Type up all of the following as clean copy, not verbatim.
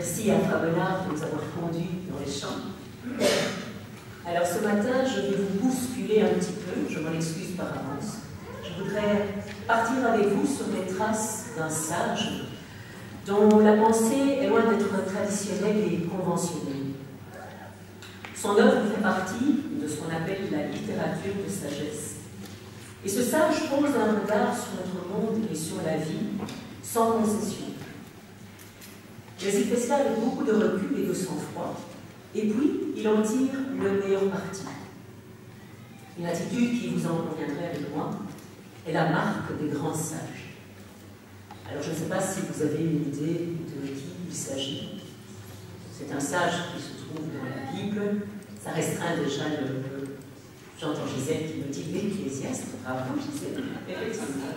Merci à Fabenard de nous avoir conduits dans les champs. Alors ce matin, je vais vous bousculer un petit peu, je m'en excuse par avance. Je voudrais partir avec vous sur les traces d'un sage dont la pensée est loin d'être traditionnelle et conventionnelle. Son œuvre fait partie de ce qu'on appelle la littérature de sagesse. Et ce sage pose un regard sur notre monde et sur la vie sans concession. Mais il fait cela avec beaucoup de recul et de sang-froid, et puis il en tire le meilleur parti. Une attitude qui, vous en conviendrez avec moi, est la marque des grands sages. Alors je ne sais pas si vous avez une idée de qui il s'agit. C'est un sage qui se trouve dans la Bible. Ça restreint déjà le... J'entends Gisèle qui me dit l'Ecclésiaste. Bravo Gisèle, effectivement.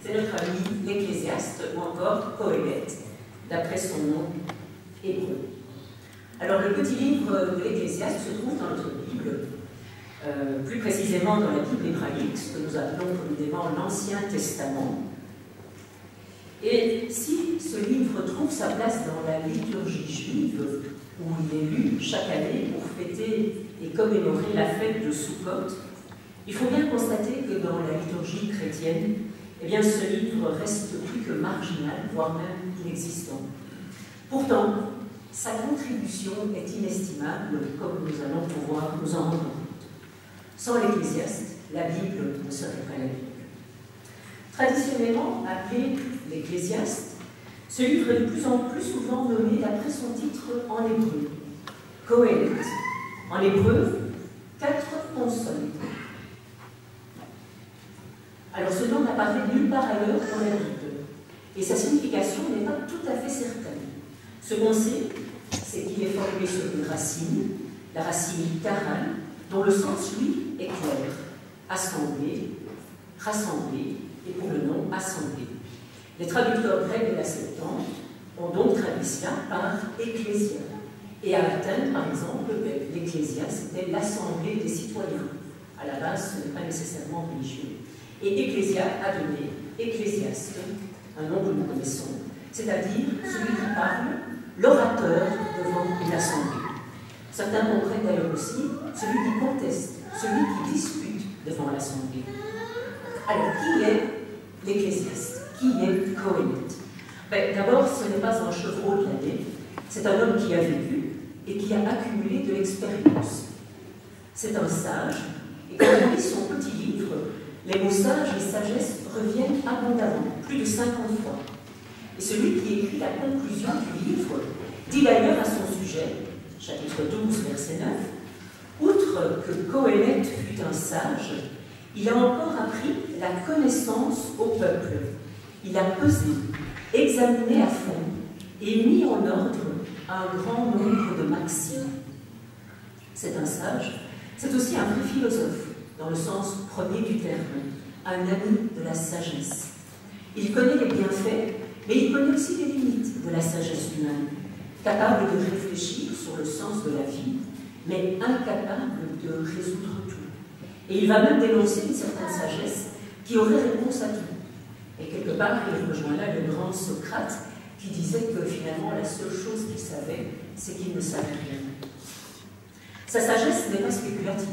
C'est notre ami l'Ecclésiaste, ou encore Coëlette, d'après son nom hébreu. Alors le petit livre de l'Ecclésiaste se trouve dans notre Bible, plus précisément dans la Bible hébraïque, ce que nous appelons communément l'Ancien Testament. Et si ce livre trouve sa place dans la liturgie juive, où il est lu chaque année pour fêter et commémorer la fête de Sukkot, il faut bien constater que dans la liturgie chrétienne, eh bien, ce livre reste plus que marginal, voire même inexistant. Pourtant, sa contribution est inestimable, comme nous allons pouvoir nous en rendre compte. Sans l'Ecclésiaste, la Bible ne serait pas la Bible. Traditionnellement appelé l'Ecclésiaste, ce livre est de plus en plus souvent nommé d'après son titre en hébreu, Coëlette. En hébreu, 4 consonnes. Alors ce nom n'apparaît nulle part ailleurs dans la Bible, et sa signification n'est pas tout à fait certaine. Ce qu'on sait, c'est qu'il est formé sur une racine, la racine tarane, dont le sens, lui, est clair. Assemblée, rassembler, et pour le nom, assemblée. Les traducteurs grecs de la Septante ont donc traduit cela par ecclésia. Et à Athènes, par exemple, l'ecclésia, c'était l'assemblée des citoyens. À la base, ce n'est pas nécessairement religieux. Et ecclésia a donné ecclésiaste, un nom que nous connaissons, c'est-à-dire celui qui parle, l'orateur devant une assemblée. Certains comprennent d'ailleurs aussi celui qui conteste, celui qui dispute devant l'assemblée. Alors, qui est l'ecclésiaste? Qui est Coëlette? D'abord, ce n'est pas un chevreau de l'année, c'est un homme qui a vécu et qui a accumulé de l'expérience. C'est un sage, et quand on lit son petit livre, les mots sage et sagesse reviennent abondamment, plus de 50 fois. Et celui qui écrit la conclusion du livre dit d'ailleurs à son sujet, chapitre 12, verset 9, « Outre que Coëlette fut un sage, il a encore appris la connaissance au peuple. Il a pesé, examiné à fond et mis en ordre un grand nombre de maximes. » C'est un sage, c'est aussi un vrai philosophe, dans le sens premier du terme, un ami de la sagesse. Il connaît les bienfaits, mais il connaît aussi les limites de la sagesse humaine, capable de réfléchir sur le sens de la vie, mais incapable de résoudre tout. Et il va même dénoncer une certaine sagesse qui aurait réponse à tout. Et quelque part, il rejoint là le grand Socrate, qui disait que finalement, la seule chose qu'il savait, c'est qu'il ne savait rien. Sa sagesse n'est pas spéculative.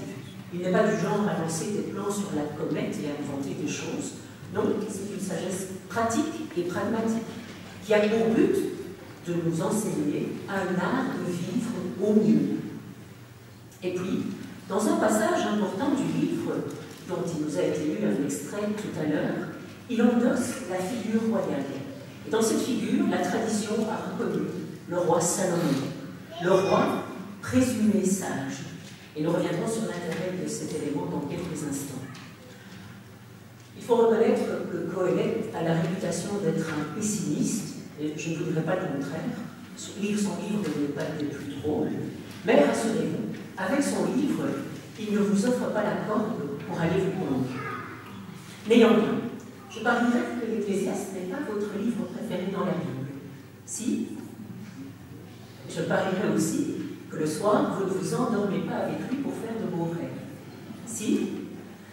Il n'est pas du genre à lancer des plans sur la comète et à inventer des choses. Non, c'est une sagesse pratique et pragmatique, qui a pour but de nous enseigner un art de vivre au mieux. Et puis, dans un passage important du livre, dont il nous a été lu un extrait tout à l'heure, il endosse la figure royale. Et dans cette figure, la tradition a reconnu le roi Salomon, le roi présumé sage. Et nous reviendrons sur l'intérêt de cet élément dans quelques instants. Il faut reconnaître que Coëlette a la réputation d'être un pessimiste, et je ne voudrais pas le contraire. Lire son livre n'est pas des plus drôles, mais rassurez-vous, avec son livre, il ne vous offre pas la corde pour aller vous convaincre. N'ayant bien, je parierais que l'Ecclésiaste n'est pas votre livre préféré dans la Bible. Si, je parierais aussi que le soir, vous ne vous endormez pas avec lui pour faire de beaux rêves. Si,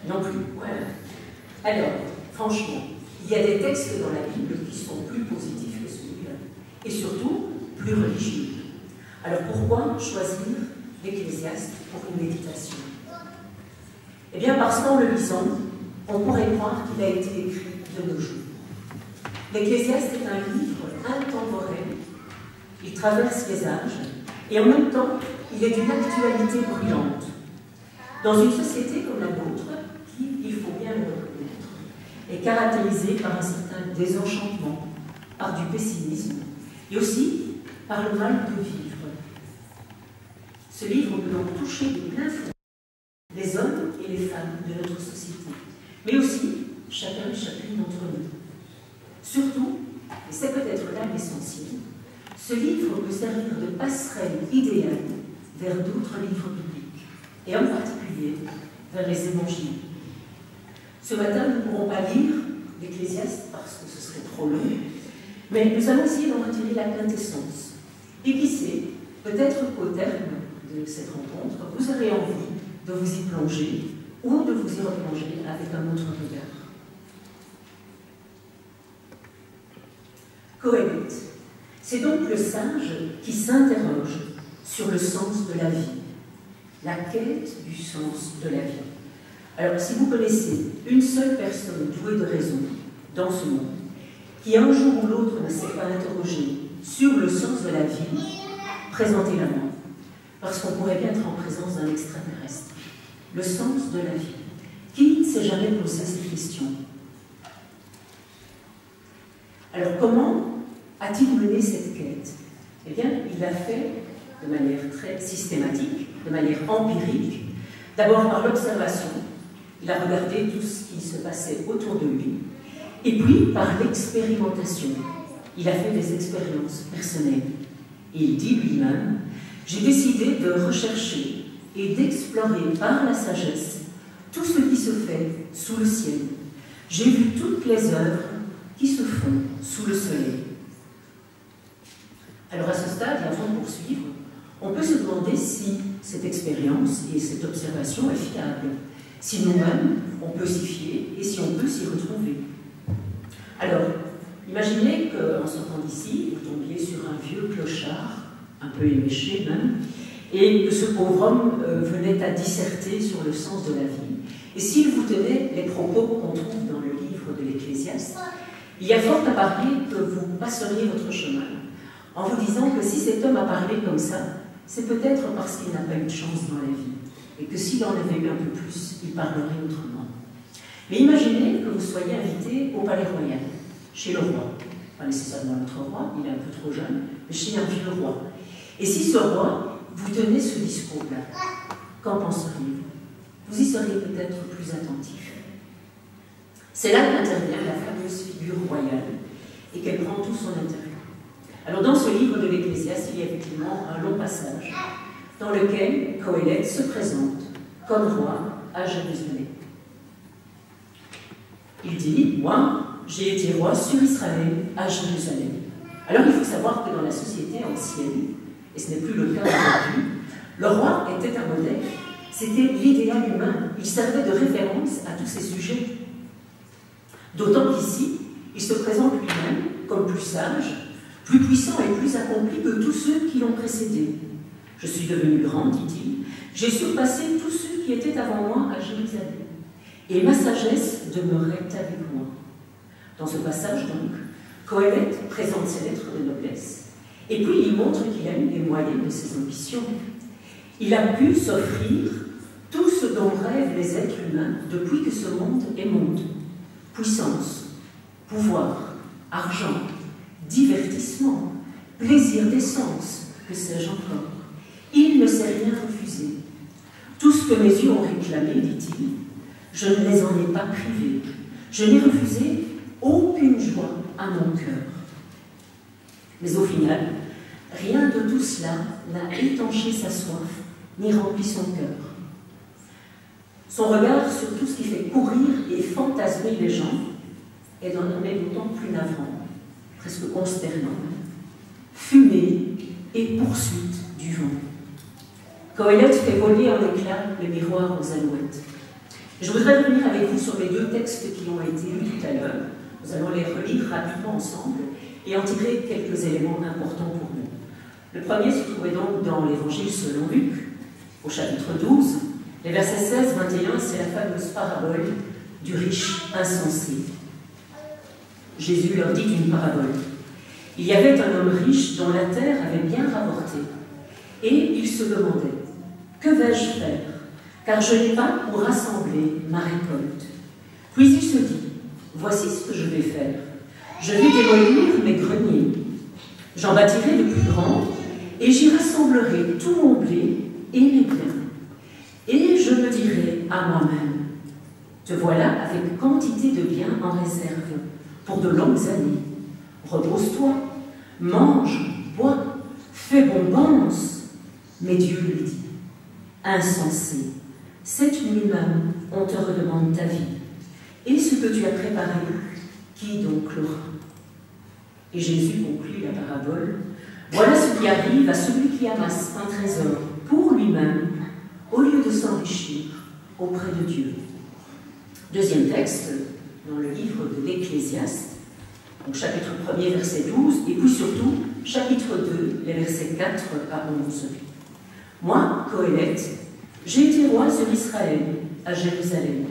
non plus. Voilà. Alors, franchement, il y a des textes dans la Bible qui sont plus positifs que celui-là. Et surtout, plus religieux. Alors pourquoi choisir l'Ecclésiaste pour une méditation? Eh bien parce qu'en le lisant, on pourrait croire qu'il a été écrit de nos jours. L'Ecclésiaste est un livre intemporel, il traverse les âges, et en même temps, il est d'une actualité brûlante. Dans une société comme la nôtre, qui, il faut bien le reconnaître, est caractérisée par un certain désenchantement, par du pessimisme, et aussi par le mal de vivre. Ce livre peut donc toucher de plein fouet les hommes et les femmes de notre société, mais aussi chacun et chacune d'entre nous. Surtout, et c'est peut-être là l'essentiel, ce livre peut servir de passerelle idéale vers d'autres livres bibliques, et en particulier vers les évangiles. Ce matin, nous ne pourrons pas lire l'Ecclésiaste parce que ce serait trop long, mais nous allons essayer d'en retirer la quintessence. Et qui sait, peut-être qu'au terme de cette rencontre, vous aurez envie de vous y plonger ou de vous y replonger avec un autre regard. Coëlette, c'est donc le sage qui s'interroge sur le sens de la vie, la quête du sens de la vie. Alors, si vous connaissez une seule personne douée de raison dans ce monde, qui un jour ou l'autre ne s'est pas interrogée sur le sens de la vie, présentez-la moi, parce qu'on pourrait bien être en présence d'un extraterrestre. Le sens de la vie. Qui ne s'est jamais posé cette question? Alors, comment a-t-il mené cette quête? Eh bien, il l'a fait de manière très systématique, de manière empirique, d'abord par l'observation. Il a regardé tout ce qui se passait autour de lui, et puis par l'expérimentation. Il a fait des expériences personnelles. Et il dit lui-même, j'ai décidé de rechercher et d'explorer par la sagesse tout ce qui se fait sous le ciel. J'ai vu toutes les œuvres qui se font sous le soleil. Alors à ce stade, et avant de poursuivre, on peut se demander si cette expérience et cette observation est fiable, si nous-mêmes on peut s'y fier et si on peut s'y retrouver. Alors, imaginez qu'en sortant d'ici, vous tombiez sur un vieux clochard, un peu éméché même, et que ce pauvre homme venait à disserter sur le sens de la vie. Et s'il vous tenait les propos qu'on trouve dans le livre de l'Ecclésiaste, il y a fort à parier que vous passeriez votre chemin en vous disant que si cet homme a parlé comme ça, c'est peut-être parce qu'il n'a pas eu de chance dans la vie, et que s'il en avait eu un peu plus, il parlerait autrement. Mais imaginez que vous soyez invité au Palais Royal, chez le roi. Pas nécessairement notre roi, il est un peu trop jeune, mais chez un vieux roi. Et si ce roi vous tenez ce discours-là, qu'en penseriez-vous? Vous y seriez peut-être plus attentif. C'est là qu'intervient la fameuse figure royale et qu'elle prend tout son intérêt. Alors dans ce livre de l'Ecclésiaste, il y a effectivement un long passage dans lequel Coëlette se présente comme roi à Jérusalem. Il dit, moi, j'ai été roi sur Israël à Jérusalem. Alors il faut savoir que dans la société ancienne, et ce n'est plus le cas aujourd'hui, le roi était un modèle, c'était l'idéal humain, il servait de référence à tous ces sujets. D'autant qu'ici, il se présente lui-même comme plus sage, plus puissant et plus accompli que tous ceux qui l'ont précédé. Je suis devenu grand, dit-il, j'ai surpassé tous ceux qui étaient avant moi à Jérusalem, et ma sagesse demeurait avec moi. Dans ce passage, donc, Coëlette présente ses lettres de noblesse, et puis il montre qu'il a eu les moyens de ses ambitions. Il a pu s'offrir tout ce dont rêvent les êtres humains depuis que ce monde est monde. Puissance, pouvoir, argent, divertissement, plaisir des sens, que sais-je encore. Il ne s'est rien refusé. Tout ce que mes yeux ont réclamé, dit-il, je ne les en ai pas privés. Je n'ai refusé aucune joie à mon cœur. Mais au final, rien de tout cela n'a étanché sa soif, ni rempli son cœur. Son regard sur tout ce qui fait courir et fantasmer les gens est d'autant plus navrant, presque consternant. Fumée et poursuite du vent. Coëlette fait voler en éclats le miroir aux alouettes. Je voudrais revenir avec vous sur les deux textes qui ont été lus tout à l'heure. Nous allons les relire rapidement ensemble et en tirer quelques éléments importants pour nous. Le premier se trouvait donc dans l'Évangile selon Luc, au chapitre 12, les versets 16-21, c'est la fameuse parabole du riche insensé. Jésus leur dit une parabole. Il y avait un homme riche dont la terre avait bien rapporté, et il se demandait, que vais-je faire, car je n'ai pas où rassembler ma récolte. Puis il se dit, voici ce que je vais faire. Je vais démolir mes greniers, j'en bâtirai de plus grands, et j'y rassemblerai tout mon blé et mes biens. Et je me dirai à moi-même, te voilà avec quantité de biens en réserve pour de longues années. Repose-toi, mange, bois, fais bombance. Mais Dieu lui dit, insensé, cette nuit même, on te redemande ta vie. Et ce que tu as préparé, qui donc l'aura? Et Jésus conclut la parabole. Voilà ce qui arrive à celui qui amasse un trésor pour lui-même, au lieu de s'enrichir auprès de Dieu. Deuxième texte, dans le livre de l'Ecclésiaste, donc chapitre 1er, verset 12, et puis surtout, chapitre 2, les versets 4 à 11. Moi, Coëlette, j'ai été roi sur Israël, à Jérusalem.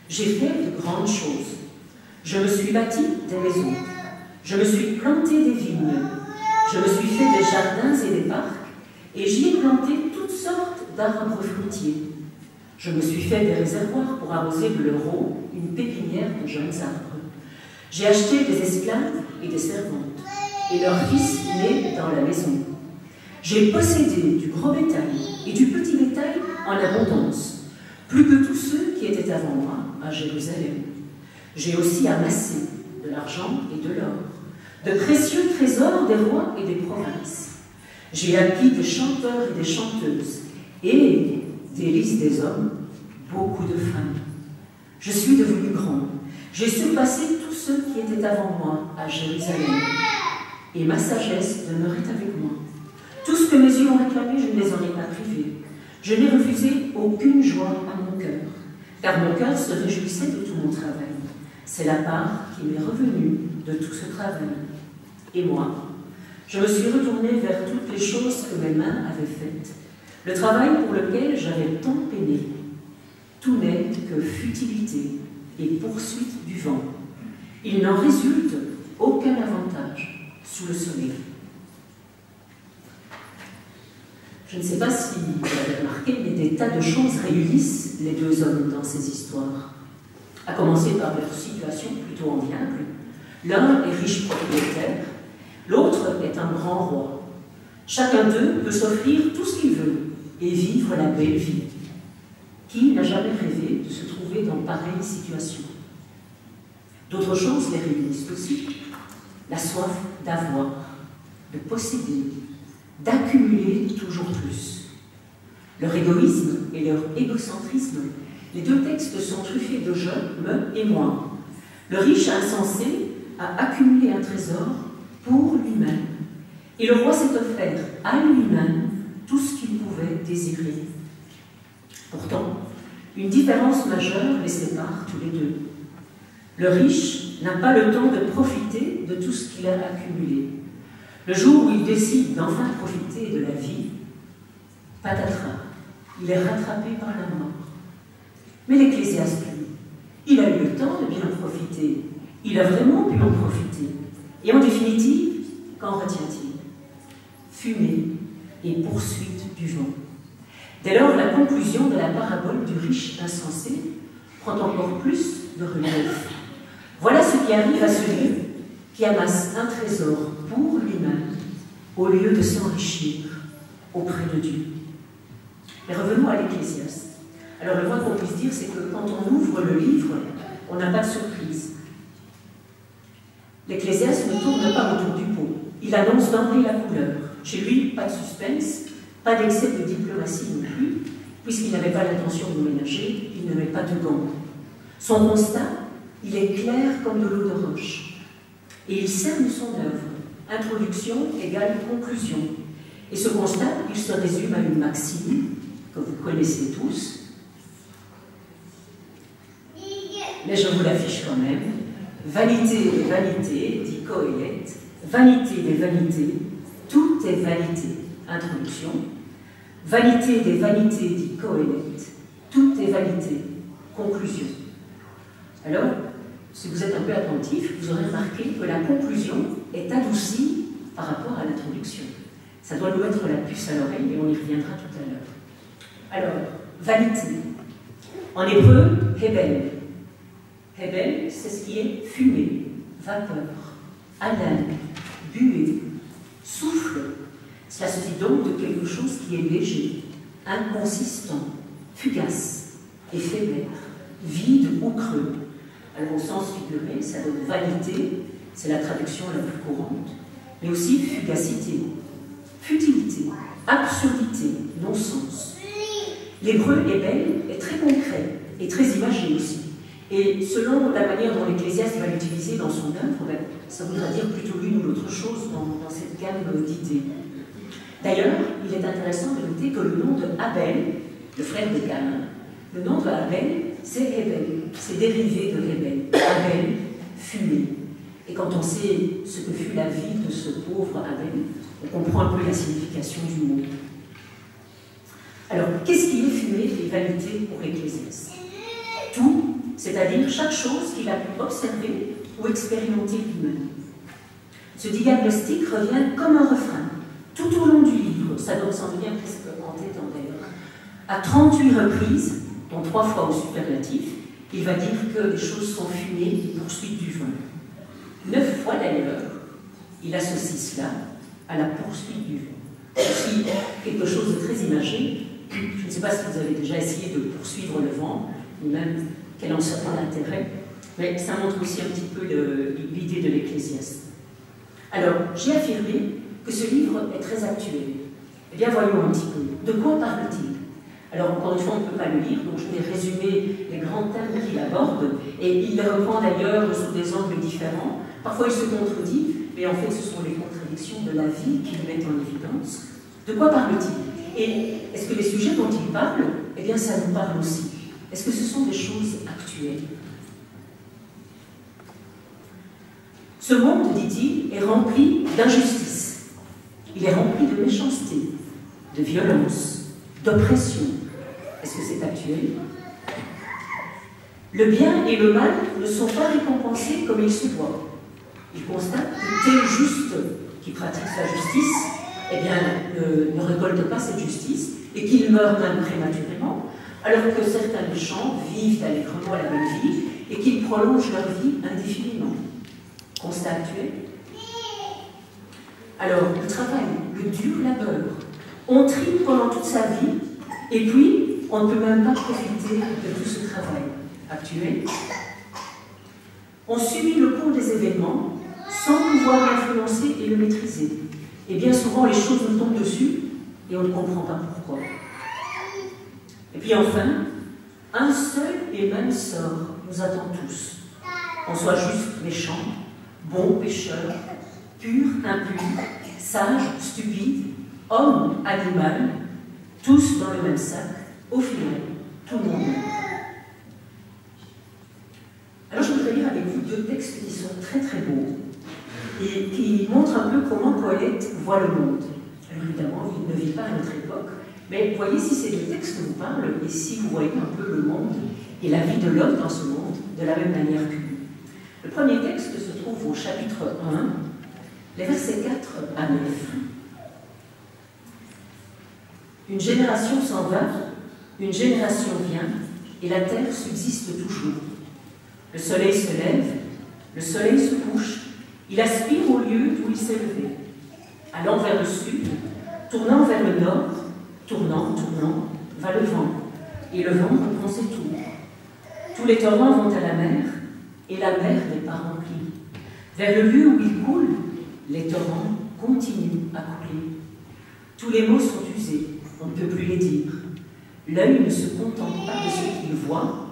J'ai fait de grandes choses. Je me suis bâti des maisons. Je me suis planté des vignes. Je me suis fait des jardins et des parcs, et j'y ai planté toutes sortes d'arbres fruitiers. Je me suis fait des réservoirs pour arroser de l'Euro, une pépinière de jeunes arbres. J'ai acheté des esclaves et des servantes, et leurs fils nés dans la maison. J'ai possédé du gros bétail et du petit bétail en abondance, plus que tous ceux qui étaient avant moi à Jérusalem. J'ai aussi amassé de l'argent et de l'or, de précieux trésors des rois et des provinces. J'ai acquis des chanteurs et des chanteuses, et, délices des hommes, beaucoup de femmes. Je suis devenu grand. J'ai surpassé tous ceux qui étaient avant moi à Jérusalem. Et ma sagesse demeurait avec moi. Tout ce que mes yeux ont réclamé, je ne les en ai pas privés. Je n'ai refusé aucune joie à mon cœur, car mon cœur se réjouissait de tout mon travail. C'est la part qui m'est revenue de tout ce travail. Et moi, je me suis retournée vers toutes les choses que mes mains avaient faites, le travail pour lequel j'avais tant peiné. Tout n'est que futilité et poursuite du vent. Il n'en résulte aucun avantage sous le soleil. Je ne sais pas si vous l'avez remarqué, mais des tas de choses réunissent les deux hommes dans ces histoires. À commencer par leur situation plutôt enviable. L'un est riche propriétaire, l'autre est un grand roi. Chacun d'eux peut s'offrir tout ce qu'il veut et vivre la belle vie. Qui n'a jamais rêvé de se trouver dans pareille situation? D'autres choses les réunissent aussi. La soif d'avoir, de posséder, d'accumuler toujours plus. Leur égoïsme et leur égocentrisme, les deux textes sont truffés de je, me et moi. Le riche insensé a accumulé un trésor pour lui-même, et le roi s'est offert à lui-même tout ce qu'il pouvait désirer. Pourtant, une différence majeure les sépare tous les deux. Le riche n'a pas le temps de profiter de tout ce qu'il a accumulé. Le jour où il décide d'enfin profiter de la vie, patatras, il est rattrapé par la mort. Mais l'Ecclésiaste, lui, il a eu le temps de bien profiter. Il a vraiment pu en profiter. Et en définitive, qu'en retient-il? Fumée et poursuite du vent. Dès lors, la conclusion de la parabole du riche insensé prend encore plus de relief. Voilà ce qui arrive à celui qui amasse un trésor pour lui-même au lieu de s'enrichir auprès de Dieu. Mais revenons à l'Ecclésiaste. Alors le moins qu'on puisse dire, c'est que quand on ouvre le livre, on n'a pas de surprise. L'Ecclésiaste ne tourne pas autour du pot. Il annonce d'emblée la couleur. Chez lui, pas de suspense, pas d'excès de diplomatie non plus, puisqu'il n'avait pas l'intention de ménager, il ne met pas de gants. Son constat, il est clair comme de l'eau de roche. Et il cerne son œuvre. Introduction égale conclusion. Et ce constat, il se résume à une maxime que vous connaissez tous. Mais je vous l'affiche quand même. Vanité des vanités, dit Coëlette, vanité des vanités, tout tout est vanité. Introduction. Vanité des vanités, dit Qoéleth. Tout est vanité. Conclusion. Alors, si vous êtes un peu attentif, vous aurez remarqué que la conclusion est adoucie par rapport à l'introduction. Ça doit nous mettre la puce à l'oreille et on y reviendra tout à l'heure. Alors, vanité. En hébreu, Hebel. Hebel, c'est ce qui est fumée, vapeur, haleine, buée, souffle. Cela se dit donc de quelque chose qui est léger, inconsistant, fugace, éphémère, vide ou creux. Alors au sens figuré, ça donne vanité, c'est la traduction la plus courante, mais aussi fugacité, futilité, absurdité, non-sens. L'hébreu Hebel est très concret et très imagé aussi. Et selon la manière dont l'Ecclésiaste va l'utiliser dans son œuvre, ça voudra dire plutôt l'une ou l'autre chose dans cette gamme d'idées. D'ailleurs, il est intéressant de noter que le nom de Abel, le frère de Caïn, le nom de Abel, c'est Hebel, c'est dérivé de Hebel, Abel, fumée. Et quand on sait ce que fut la vie de ce pauvre Abel, on comprend un peu la signification du mot. Alors, qu'est-ce qui est fumée et vanité pour l'Ecclésiaste? Tout, c'est-à-dire chaque chose qu'il a pu observer ou expérimenter lui-même. Ce diagnostic revient comme un refrain, tout au long du livre, ça s'en devient presque en tête en d'ailleurs. À 38 reprises, dont 3 fois au superlatif, il va dire que les choses sont fumées et poursuite du vent. 9 fois d'ailleurs, il associe cela à la poursuite du vent. C'est aussi quelque chose de très imagé. Je ne sais pas si vous avez déjà essayé de poursuivre le vent, ou même quel en serait l'intérêt, mais ça montre aussi un petit peu l'idée de l'Ecclésiaste. Alors, j'ai affirmé que ce livre est très actuel. Eh bien, voyons un petit peu. De quoi parle-t-il? Alors, encore une fois, on ne peut pas le lire, donc je vais résumer les grands thèmes qu'il aborde, et il les reprend d'ailleurs sous des angles différents. Parfois, il se contredit, mais en fait, ce sont les contradictions de la vie qui le mettent en évidence. De quoi parle-t-il? Et est-ce que les sujets dont il parle, eh bien, ça nous parle aussi? Est-ce que ce sont des choses actuelles? Ce monde, dit-il, est rempli d'injustice. Il est rempli de méchanceté, de violence, d'oppression. Est-ce que c'est actuel? Le bien et le mal ne sont pas récompensés comme il se doit. Il constate que tel juste qui pratique sa justice, eh bien, ne récolte pas cette justice et qu'il meurt même prématurément, alors que certains méchants vivent allègrement la bonne vie et qu'ils prolongent leur vie indéfiniment. Constat actuel. Alors, le travail, le dur labeur, on trie pendant toute sa vie, et puis on ne peut même pas profiter de tout ce travail actuel. On subit le cours des événements sans pouvoir l'influencer et le maîtriser. Et bien souvent, les choses nous tombent dessus et on ne comprend pas pourquoi. Et puis enfin, un seul et même sort nous attend tous. Qu'on soit juste méchant, bon pécheur, pur, impur, sage, stupide, homme, animal, tous dans le même sac, au final, tout le monde. Alors je voudrais lire avec vous 2 textes qui sont très très beaux et qui montrent un peu comment Qoéleth voit le monde. Alors évidemment, il ne vit pas à notre époque, mais voyez si ces 2 textes vous parlent et si vous voyez un peu le monde et la vie de l'homme dans ce monde de la même manière que lui. Le premier texte se trouve au chapitre 1, les versets 4 à 9. Une génération s'en va, une génération vient, et la terre subsiste toujours. Le soleil se lève, le soleil se couche, il aspire au lieu où il s'est levé. Allant vers le sud, tournant vers le nord, tournant, va le vent, et le vent reprend ses tours. Tous les torrents vont à la mer, et la mer n'est pas remplie. Vers le lieu où il coule, les torrents continuent à couler. Tous les mots sont usés, on ne peut plus les dire. L'œil ne se contente pas de ce qu'il voit,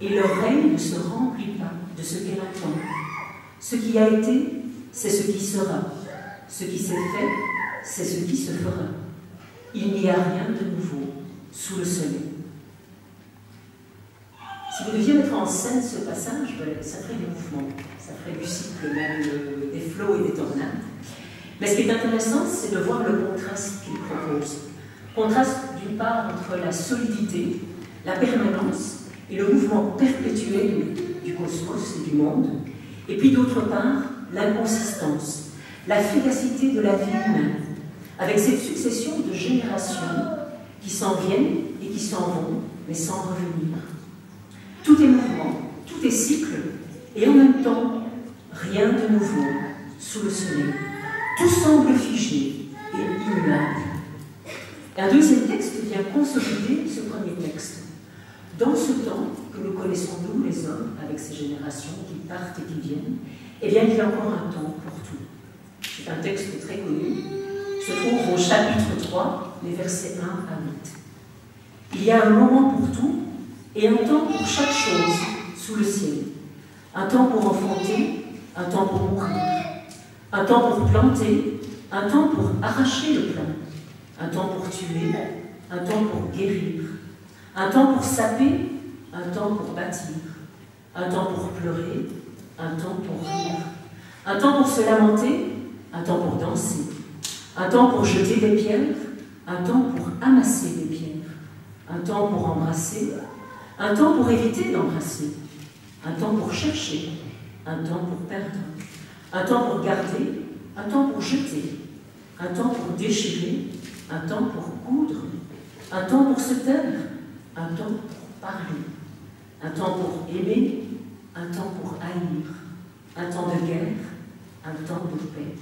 et l'oreille ne se remplit pas de ce qu'elle entend. Ce qui a été, c'est ce qui sera. Ce qui s'est fait, c'est ce qui se fera. Il n'y a rien de nouveau sous le soleil. Si vous deviez mettre en scène ce passage, ça ferait du mouvement, ça ferait du cycle même des flots et des tornades. Mais ce qui est intéressant, c'est de voir le contraste qu'il propose. Contraste d'une part entre la solidité, la permanence et le mouvement perpétuel du cosmos et du monde, et puis d'autre part, l'inconsistance, la fugacité de la vie humaine, avec cette succession de générations qui s'en viennent et qui s'en vont, mais sans revenir. Tout est mouvement, tout est cycle, et en même temps, rien de nouveau sous le soleil. Tout semble figé et immuable. Un deuxième texte vient consolider ce premier texte. Dans ce temps que nous connaissons, nous, les hommes, avec ces générations qui partent et qui viennent, eh bien, il y a encore un temps pour tout. C'est un texte très connu, se trouve au chapitre 3, les versets 1 à 8. Il y a un moment pour tout et un temps pour chaque chose sous le ciel. Un temps pour enfanter, un temps pour mourir. Un temps pour planter, un temps pour arracher le plant. Un temps pour tuer, un temps pour guérir. Un temps pour saper, un temps pour bâtir. Un temps pour pleurer, un temps pour rire. Un temps pour se lamenter, un temps pour danser. Un temps pour jeter des pierres, un temps pour amasser des pierres. Un temps pour embrasser, un temps pour éviter d'embrasser. Un temps pour chercher, un temps pour perdre. Un temps pour garder, un temps pour jeter. Un temps pour déchirer, un temps pour coudre. Un temps pour se taire, un temps pour parler. Un temps pour aimer, un temps pour haïr. Un temps de guerre, un temps de paix.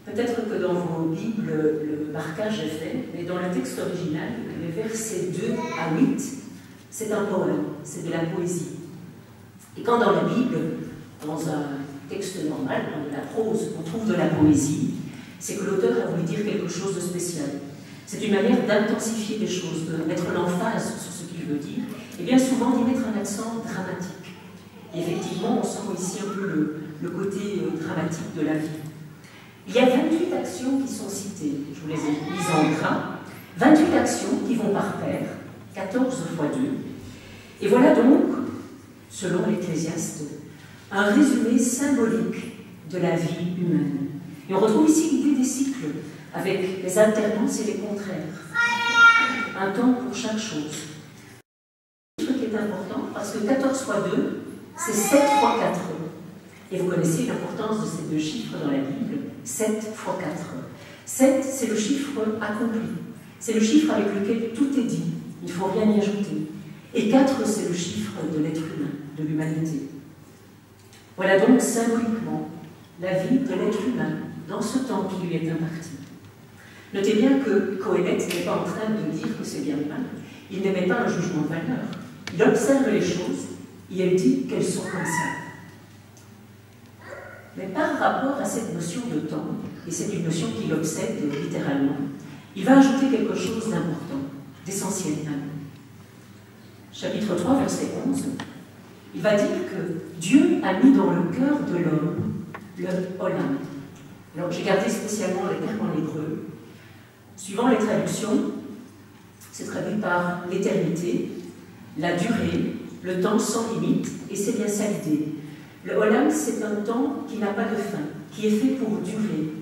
Peut-être que dans vos Bibles, le marquage est fait, mais dans le texte original, les versets 2 à 8, c'est un poème, c'est de la poésie. Et quand dans la Bible, dans un texte normal, dans de la prose, on trouve de la poésie, c'est que l'auteur a voulu dire quelque chose de spécial. C'est une manière d'intensifier les choses, de mettre l'emphase sur ce qu'il veut dire, et bien souvent d'y mettre un accent dramatique. Et effectivement, on sent ici un peu le côté dramatique de la vie. Il y a 28 actions qui sont citées, je vous les ai mises en gras, 28 actions qui vont par paire, 14 fois 2. Et voilà donc, selon l'Ecclésiaste, un résumé symbolique de la vie humaine. Et on retrouve ici l'idée des cycles, avec les alternances et les contraires. Un temps pour chaque chose. Un chiffre qui est important, parce que 14 fois 2, c'est 7 fois 4. Et vous connaissez l'importance de ces deux chiffres dans la Bible, 7 fois 4. 7, c'est le chiffre accompli. C'est le chiffre avec lequel tout est dit. Il ne faut rien y ajouter. Et 4, c'est le chiffre de l'être humain, de l'humanité. Voilà donc symboliquement la vie de l'être humain dans ce temps qui lui est imparti. Notez bien que Coëlette n'est pas en train de dire que c'est bien ou mal. Il n'émet pas un jugement de valeur. Il observe les choses et il dit qu'elles sont comme ça. Mais par rapport à cette notion de temps, et c'est une notion qui l'obsède littéralement, il va ajouter quelque chose d'important, d'essentiel à nous. Chapitre 3, verset 11, il va dire que Dieu a mis dans le cœur de l'homme le olam. Alors j'ai gardé spécialement les termes en hébreu. Suivant les traductions, c'est traduit par l'éternité, la durée, le temps sans limite, et c'est bien ça l'idée. Le olam, c'est un temps qui n'a pas de fin, qui est fait pour durer,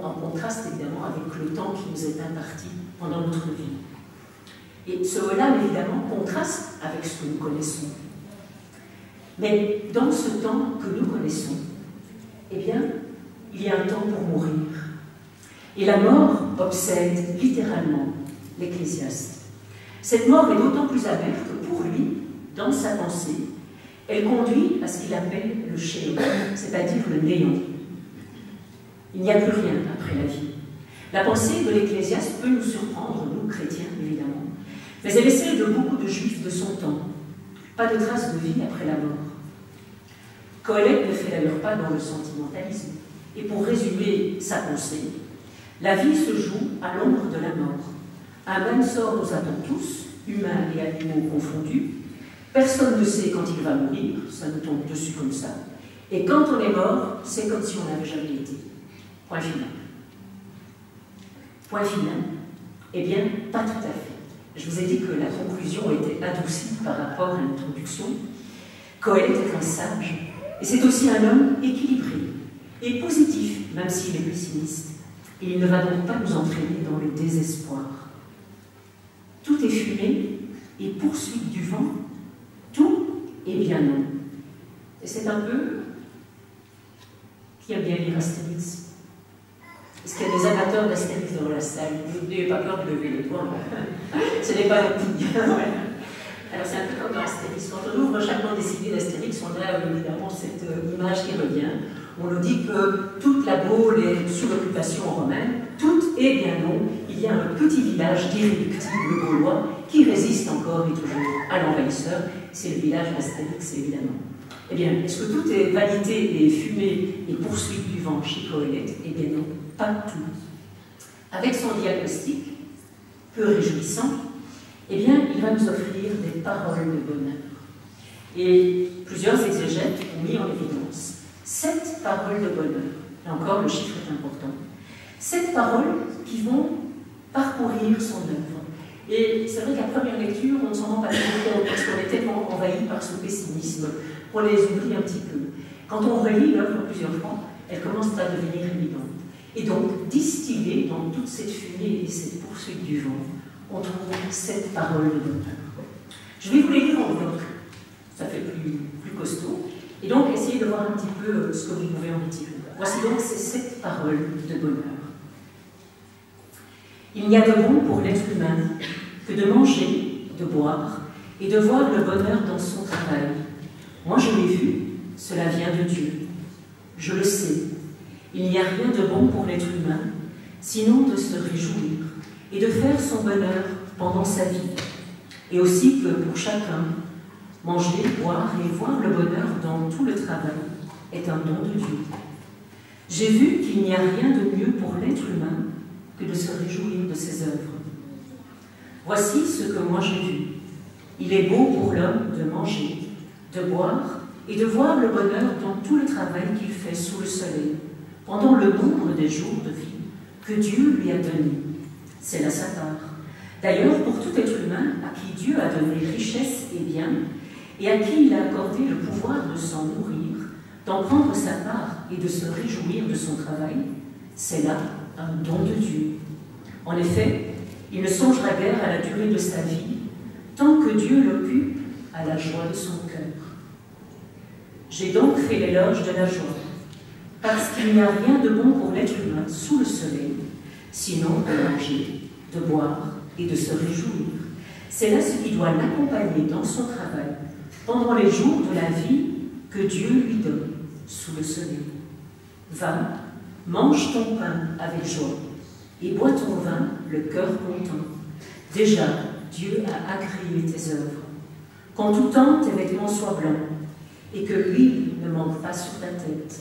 en contraste évidemment avec le temps qui nous est imparti pendant notre vie. Et ce olam, évidemment, contraste avec ce que nous connaissons. Mais dans ce temps que nous connaissons, eh bien, il y a un temps pour mourir. Et la mort obsède littéralement l'Ecclésiaste. Cette mort est d'autant plus amère que pour lui, dans sa pensée, elle conduit à ce qu'il appelle le Sheol, c'est-à-dire le néant. Il n'y a plus rien après la vie. La pensée de l'Ecclésiaste peut nous surprendre, nous chrétiens évidemment, mais elle est celle de beaucoup de juifs de son temps. Pas de trace de vie après la mort. Coëlette ne fait d'ailleurs pas dans le sentimentalisme. Et pour résumer sa pensée, la vie se joue à l'ombre de la mort. Un même sort nous attend tous, humains et animaux confondus. Personne ne sait quand il va mourir, ça nous tombe dessus comme ça. Et quand on est mort, c'est comme si on n'avait jamais été. Point final. Point final? Eh bien, pas tout à fait. Je vous ai dit que la conclusion était adoucie par rapport à l'introduction. Coëlette est un sage, et c'est aussi un homme équilibré. et positif, même s'il est pessimiste. Et il ne va donc pas nous entraîner dans le désespoir. Tout est fumée et poursuite du vent. Tout est bien non. Et c'est un peu qui a bien lire Astérix. Est-ce qu'il y a des amateurs d'Astérix dans la salle? N'ayez pas peur de lever les doigts. Ce n'est pas un petit. Alors c'est un peu comme dans Astérix. Quand on ouvre chaque bande dessinée d'Astérix, on a évidemment cette image qui revient. On nous dit que toute la Gaule est sous l'occupation romaine. Tout est bien non. Il y a un petit village d'irréductibles gaulois qui résiste encore et toujours à l'envahisseur. C'est le village d'Astérix, évidemment. Eh bien, est-ce que tout est vanité et fumée et poursuite du vent chez Coëlette? Eh bien non, pas tout. Avec son diagnostic, peu réjouissant, eh bien, il va nous offrir des paroles de bonheur. Et plusieurs exégètes ont mis en évidence 7 paroles de bonheur. Là encore, le chiffre est important. 7 paroles qui vont parcourir son œuvre. Et c'est vrai qu'à première lecture, on ne s'en rend pas trop compte parce qu'on est tellement envahi par ce pessimisme qu'on les oublie un petit peu. Quand on relit l'œuvre plusieurs fois, elle commence à devenir évidente. Et donc, distillée dans toute cette fumée et cette poursuite du vent, on trouve 7 paroles de bonheur. Je vais vous les lire en bloc, ça fait plus costaud, et donc essayez de voir un petit peu ce que vous pouvez en retirer. Voici donc ces 7 paroles de bonheur. Il n'y a de bon pour l'être humain que de manger, de boire et de voir le bonheur dans son travail. Moi je l'ai vu, cela vient de Dieu. Je le sais, il n'y a rien de bon pour l'être humain, sinon de se réjouir et de faire son bonheur pendant sa vie. Et aussi que pour chacun, manger, boire et voir le bonheur dans tout le travail est un don de Dieu. J'ai vu qu'il n'y a rien de mieux pour l'être humain que de se réjouir de ses œuvres. Voici ce que moi j'ai vu. Il est beau pour l'homme de manger, de boire et de voir le bonheur dans tout le travail qu'il fait sous le soleil, pendant le nombre des jours de vie que Dieu lui a donné. C'est là sa part. D'ailleurs, pour tout être humain à qui Dieu a donné richesse et bien, et à qui il a accordé le pouvoir de s'en nourrir, d'en prendre sa part et de se réjouir de son travail, c'est là un don de Dieu. En effet, il ne songera guère à la durée de sa vie, tant que Dieu l'occupe à la joie de son cœur. J'ai donc fait l'éloge de la joie, parce qu'il n'y a rien de bon pour l'être humain sous le soleil, sinon de manger, de boire et de se réjouir. C'est là ce qui doit l'accompagner dans son travail, pendant les jours de la vie que Dieu lui donne sous le soleil. Va, mange ton pain avec joie, et bois ton vin, le cœur content. Déjà, Dieu a agréé tes œuvres. Qu'en tout temps tes vêtements soient blancs, et que l'huile ne manque pas sur ta tête.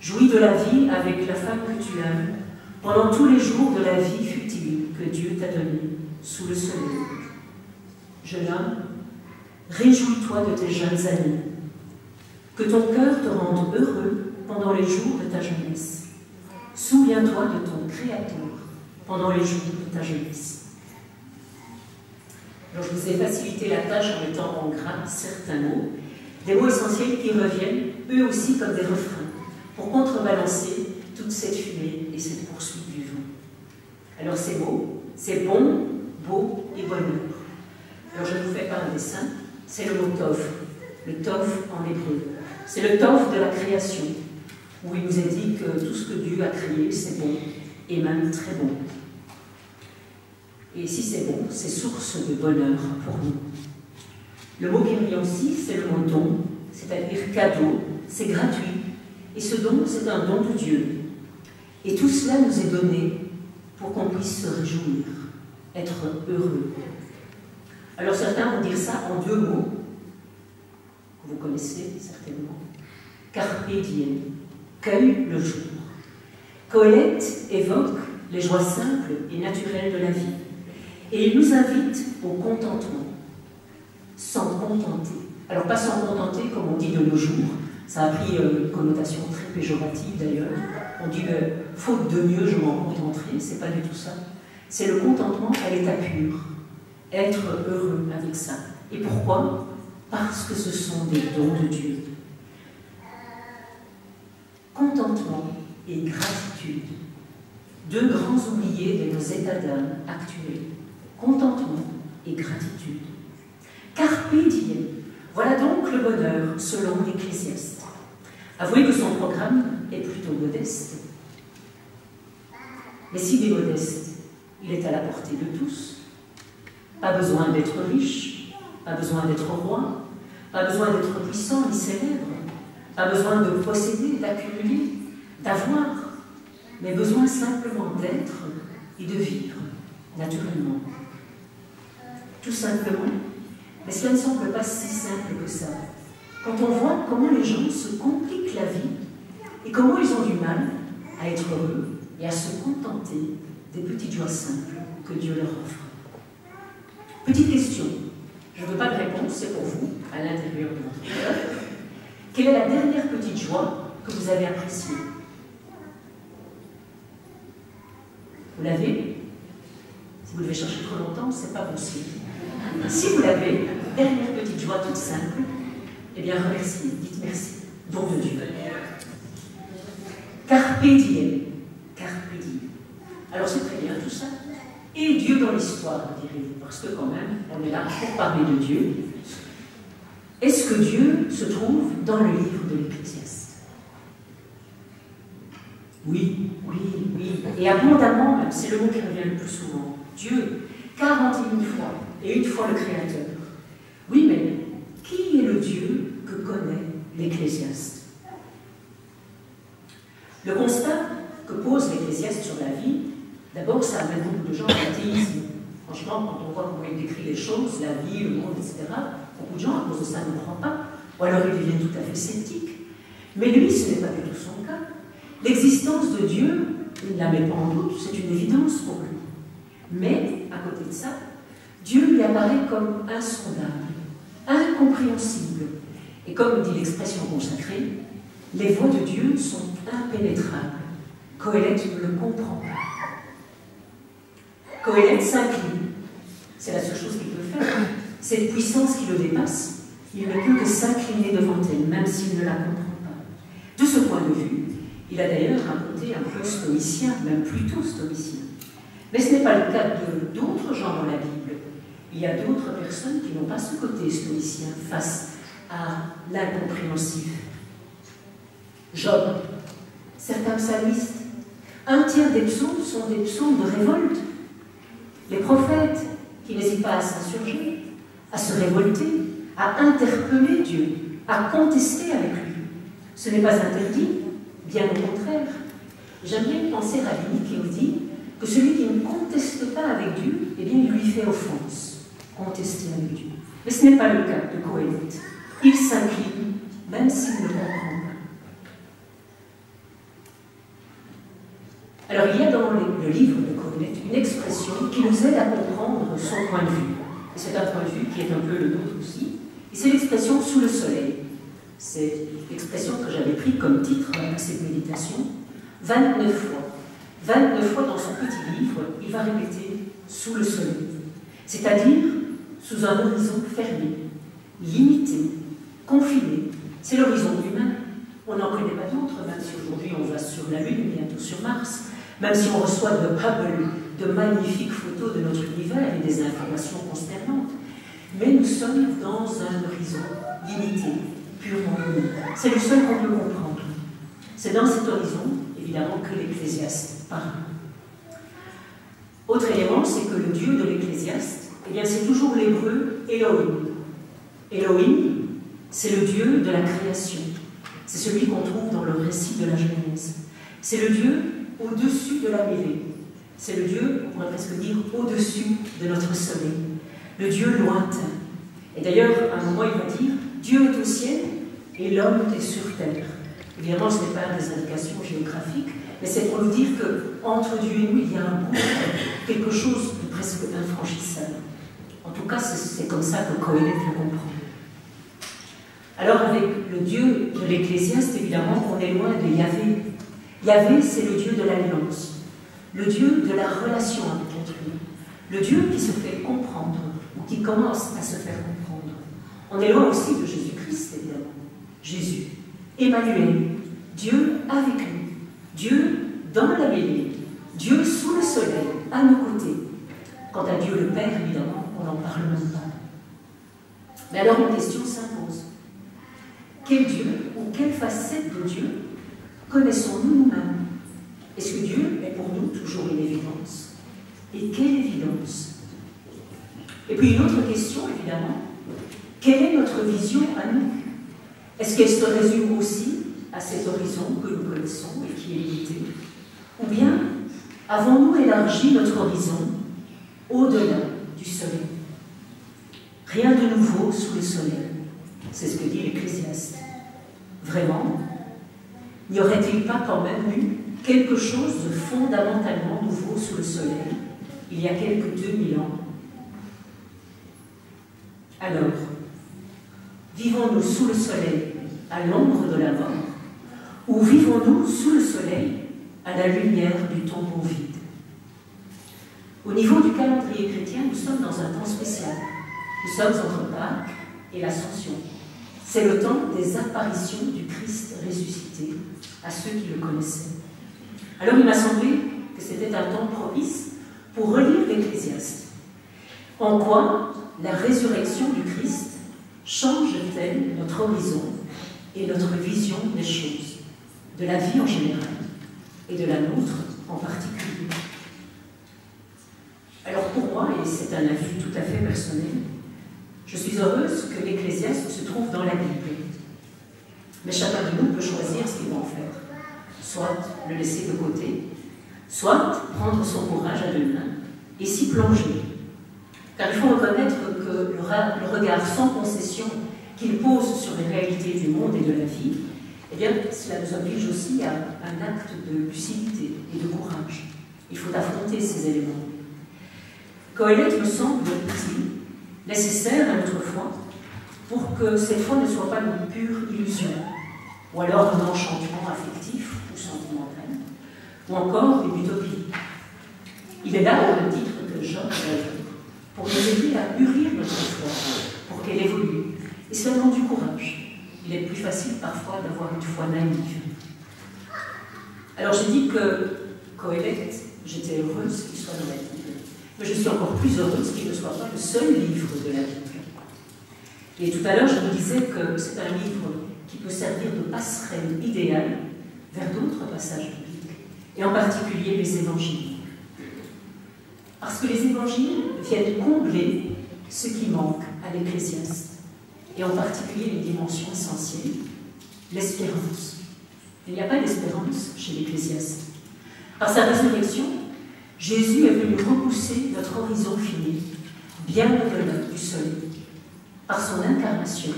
Jouis de la vie avec la femme que tu aimes, pendant tous les jours de la vie futile que Dieu t'a donnée sous le soleil. Jeune homme, réjouis-toi de tes jeunes années. Que ton cœur te rende heureux pendant les jours de ta jeunesse. Souviens-toi de ton Créateur pendant les jours de ta jeunesse. Alors, je vous ai facilité la tâche en mettant en gras certains mots, des mots essentiels qui reviennent, eux aussi, comme des refrains, pour contrebalancer toute cette fumée et cette poursuite du vent. Alors, ces mots, c'est bon, beau et bonheur. Alors, je ne vous fais pas un dessin, c'est le mot tov, le tov en hébreu. C'est le tov de la création, où il nous est dit que tout ce que Dieu a créé, c'est bon, et même très bon. Et si c'est bon, c'est source de bonheur pour nous. Le mot qui revient aussi, c'est le mot don, c'est-à-dire cadeau, c'est gratuit. Et ce don, c'est un don de Dieu. Et tout cela nous est donné pour qu'on puisse se réjouir, être heureux. Alors certains vont dire ça en 2 mots, que vous connaissez certainement. Carpe diem, cueille le jour. Coëlette évoque les joies simples et naturelles de la vie. Et il nous invite au contentement, s'en contenter. Alors pas s'en contenter comme on dit de nos jours, ça a pris une connotation très péjorative d'ailleurs. On dit faute de mieux, je m'en contenterai, c'est pas du tout ça. C'est le contentement à l'état pur, être heureux avec ça. Et pourquoi? Parce que ce sont des dons de Dieu. contentement et gratitude. Deux grands oubliés de nos états d'âme actuels. Contentement et gratitude. Carpe diem. Voilà donc le bonheur selon l'Ecclésiaste. Avouez que son programme est plutôt modeste. Mais s'il est modeste, il est à la portée de tous. Pas besoin d'être riche, pas besoin d'être roi, pas besoin d'être puissant ni célèbre, pas besoin de posséder, d'accumuler, d'avoir, mais besoin simplement d'être et de vivre, naturellement. Tout simplement, mais cela ne semble pas si simple que ça. Quand on voit comment les gens se compliquent la vie et comment ils ont du mal à être heureux et à se contenter des petites joies simples que Dieu leur offre. Petite question, je ne veux pas de réponse, c'est pour vous, à l'intérieur de votre cœur. Quelle est la dernière petite joie que vous avez appréciée? Vous l'avez? Si vous devez chercher trop longtemps, ce n'est pas possible. Si vous l'avez, dernière petite joie toute simple, eh bien remerciez, dites merci, don de Dieu. Carpe diem, carpe diem. Alors c'est très bien tout ça. Et Dieu dans l'histoire, direz-vous, parce que quand même, on est là pour parler de Dieu. Est-ce que Dieu se trouve dans le livre de l'Ecclésiaste? Oui, oui, oui. Et abondamment, même, c'est le mot qui revient le plus souvent. Dieu, 41 fois, et une fois le Créateur. Oui, mais qui est le Dieu que connaît l'Ecclésiaste? Le constat que pose l'Ecclésiaste sur la vie, d'abord, ça amène beaucoup de gens à l'athéisme. Franchement, quand on voit comment il décrit les choses, la vie, le monde, etc., beaucoup de gens, à cause de ça, ne croient pas. Ou alors ils deviennent tout à fait sceptiques. Mais lui, ce n'est pas du tout son cas. L'existence de Dieu, il ne la met pas en doute, c'est une évidence pour lui. Mais, à côté de ça, Dieu lui apparaît comme insondable, incompréhensible. Et comme dit l'expression consacrée, les voies de Dieu sont impénétrables. Coëlette ne le comprend pas. Coëlette s'incline. C'est la seule chose qu'il peut faire. Cette puissance qui le dépasse, il ne peut que s'incliner devant elle, même s'il ne la comprend pas. De ce point de vue, il a d'ailleurs un côté un peu stoïcien, même plutôt stoïcien. Mais ce n'est pas le cas d'autres gens dans la Bible. Il y a d'autres personnes qui n'ont pas ce côté stoïcien face à l'incompréhensif. Job, certains psalmistes, un tiers des psaumes sont des psaumes de révolte. Les prophètes qui n'hésitent pas à s'insurger, à se révolter, à interpeller Dieu, à contester avec lui. Ce n'est pas interdit, bien au contraire. J'aime bien penser à Rabbi qui nous dit que celui qui ne conteste pas avec Dieu, eh bien, il lui fait offense, contester avec Dieu. Mais ce n'est pas le cas de Coëlette. Il s'incline, même s'il ne comprend pas. Alors, il y a dans le livre de Coëlette une expression qui nous aide à comprendre son point de vue. Et c'est un point de vue qui est un peu le nôtre aussi. Et c'est l'expression « sous le soleil ». C'est l'expression que j'avais prise comme titre à cette méditation 29 fois. 29 fois dans son petit livre, il va répéter « sous le soleil », c'est-à-dire sous un horizon fermé, limité, confiné. C'est l'horizon humain. On n'en connaît pas d'autres, même si aujourd'hui on va sur la Lune, bientôt sur Mars, même si on reçoit de Hubble de magnifiques photos de notre univers et des informations consternantes. Mais nous sommes dans un horizon limité, purement humain. C'est le seul qu'on peut comprendre. C'est dans cet horizon, évidemment, que l'Ecclésiaste parle. Autre élément, c'est que le Dieu de l'Ecclésiaste, eh bien, c'est toujours l'hébreu Elohim. Elohim, c'est le Dieu de la création. C'est celui qu'on trouve dans le récit de la Genèse. C'est le Dieu au-dessus de la mêlée. C'est le Dieu, on pourrait presque dire, au-dessus de notre soleil. Le Dieu lointain. Et d'ailleurs, à un moment, il va dire « Dieu est au ciel et l'homme est sur terre ». Évidemment, ce n'est pas des indications géographiques, mais c'est pour nous dire qu'entre Dieu et nous, il y a un gouffre, quelque chose de presque infranchissable. En tout cas, c'est comme ça que Coëlette le comprend. Alors, avec le Dieu de l'Ecclésiaste, évidemment, on est loin de Yahvé. Yahvé, c'est le Dieu de l'alliance, le Dieu de la relation avec l'être humain, le Dieu qui se fait comprendre, ou qui commence à se faire comprendre. On est loin aussi de Jésus-Christ, évidemment. Jésus, Emmanuel, Dieu avec nous, Dieu dans la mêlée, Dieu sous le soleil, à nos côtés. Quant à Dieu le Père, évidemment, on n'en parle même pas. Mais alors une question s'impose. Quel Dieu ou quelle facette de Dieu connaissons-nous nous-mêmes? Est-ce que Dieu est pour nous toujours une évidence? Et quelle évidence? Et puis une autre question, évidemment, quelle est notre vision à nous? Est-ce qu'elle se résume aussi à cet horizon que nous connaissons et qui est limité? Ou bien avons-nous élargi notre horizon au-delà du soleil? Rien de nouveau sous le soleil, c'est ce que dit l'Ecclésiaste. Vraiment, n'y aurait-il pas quand même eu quelque chose de fondamentalement nouveau sous le soleil il y a quelques 2000 ans? Alors, vivons-nous sous le soleil à l'ombre de la mort, ou vivons-nous sous le soleil à la lumière du tombeau vide? Au niveau du calendrier chrétien, nous sommes dans un temps spécial. Nous sommes entre Pâques et l'Ascension. C'est le temps des apparitions du Christ ressuscité à ceux qui le connaissaient. Alors il m'a semblé que c'était un temps propice pour relire l'Ecclésiaste. En quoi la résurrection du Christ change-t-elle notre horizon et notre vision des choses, de la vie en général et de la nôtre en particulier? Alors pour moi, et c'est un avis tout à fait personnel, je suis heureuse que l'Ecclésiaste se trouve dans la Bible. Mais chacun de nous peut choisir ce qu'il va en faire. Soit le laisser de côté, soit prendre son courage à deux mains et s'y plonger. Car il faut reconnaître que le regard sans concession qu'il pose sur les réalités du monde et de la vie, eh bien, cela nous oblige aussi à un acte de lucidité et de courage. Il faut affronter ces éléments. Qoélète me semble utile, nécessaire à notre foi, pour que cette foi ne soit pas une pure illusion, ou alors un enchantement affectif ou sentimental, ou encore une utopie. Il est là, au même titre que Job, pour nous aider à mûrir notre foi, pour qu'elle évolue. Et cela demande du courage. Il est plus facile parfois d'avoir une foi naïve. Alors j'ai dit que Qoélète, j'étais heureuse qu'il soit dans la Bible. Mais je suis encore plus heureuse qu'il ne soit pas le seul livre de la Bible. Et tout à l'heure, je vous disais que c'est un livre qui peut servir de passerelle idéale vers d'autres passages bibliques, et en particulier les évangiles. Parce que les évangiles viennent combler ce qui manque à l'Ecclésiaste, et en particulier une dimension essentielle, l'espérance. Il n'y a pas d'espérance chez l'Ecclésiaste. Par sa résurrection, Jésus est venu repousser notre horizon fini, bien au-delà du soleil. Par son incarnation,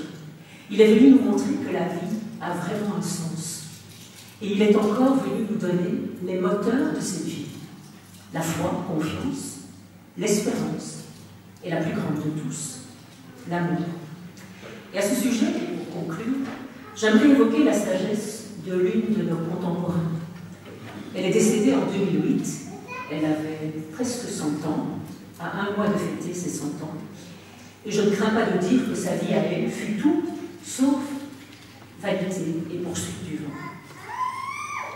il est venu nous montrer que la vie a vraiment un sens. Et il est encore venu nous donner les moteurs de cette vie. La foi, confiance, l'espérance, et la plus grande de tous, l'amour. Et à ce sujet, et pour conclure, j'aimerais évoquer la sagesse de l'une de nos contemporains. Elle est décédée en 2008. Elle avait presque 100 ans, à un mois de fêter ses 100 ans. Et je ne crains pas de dire que sa vie à elle fut tout sauf vanité et poursuite du vent.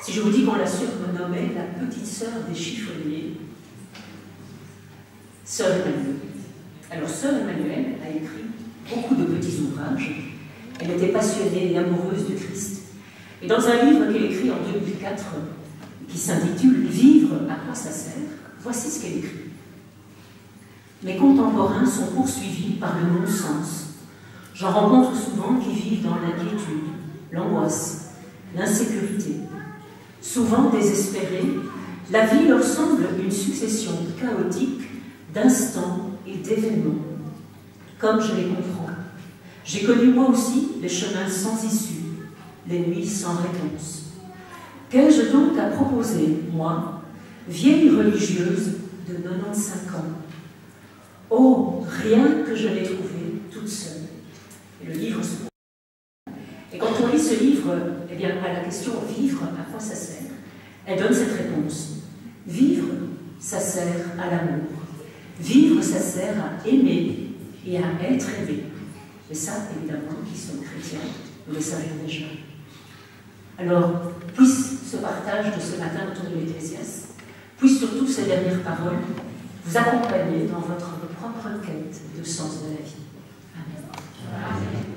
Si je vous dis qu'on la surnommait la petite sœur des chiffonniers, Sœur Emmanuel. Alors Sœur Emmanuel a écrit beaucoup de petits ouvrages. Elle était passionnée et amoureuse du Christ. Et dans un livre qu'elle écrit en 2004, qui s'intitule « Vivre, à quoi ça sert ?», voici ce qu'elle écrit. Mes contemporains sont poursuivis par le non-sens. J'en rencontre souvent qui vivent dans l'inquiétude, l'angoisse, l'insécurité. Souvent désespérés, la vie leur semble une succession chaotique d'instants et d'événements. Comme je les comprends, j'ai connu moi aussi les chemins sans issue, les nuits sans réponse. Qu'ai-je donc à proposer, moi, vieille religieuse de 95 ans? Oh, rien que je l'ai trouvé toute seule. Et le livre se trouve. Et quand on lit ce livre, eh bien, à la question « Vivre, à quoi ça sert ?», elle donne cette réponse. Vivre, ça sert à l'amour. Vivre, ça sert à aimer et à être aimé. Et ça, évidemment, qui sont chrétiens, nous le savions déjà. Alors, puisse ce partage de ce matin autour de l'Ecclésiaste, puisse surtout ces dernières paroles vous accompagner dans votre propre quête de sens de la vie. Amen. Amen.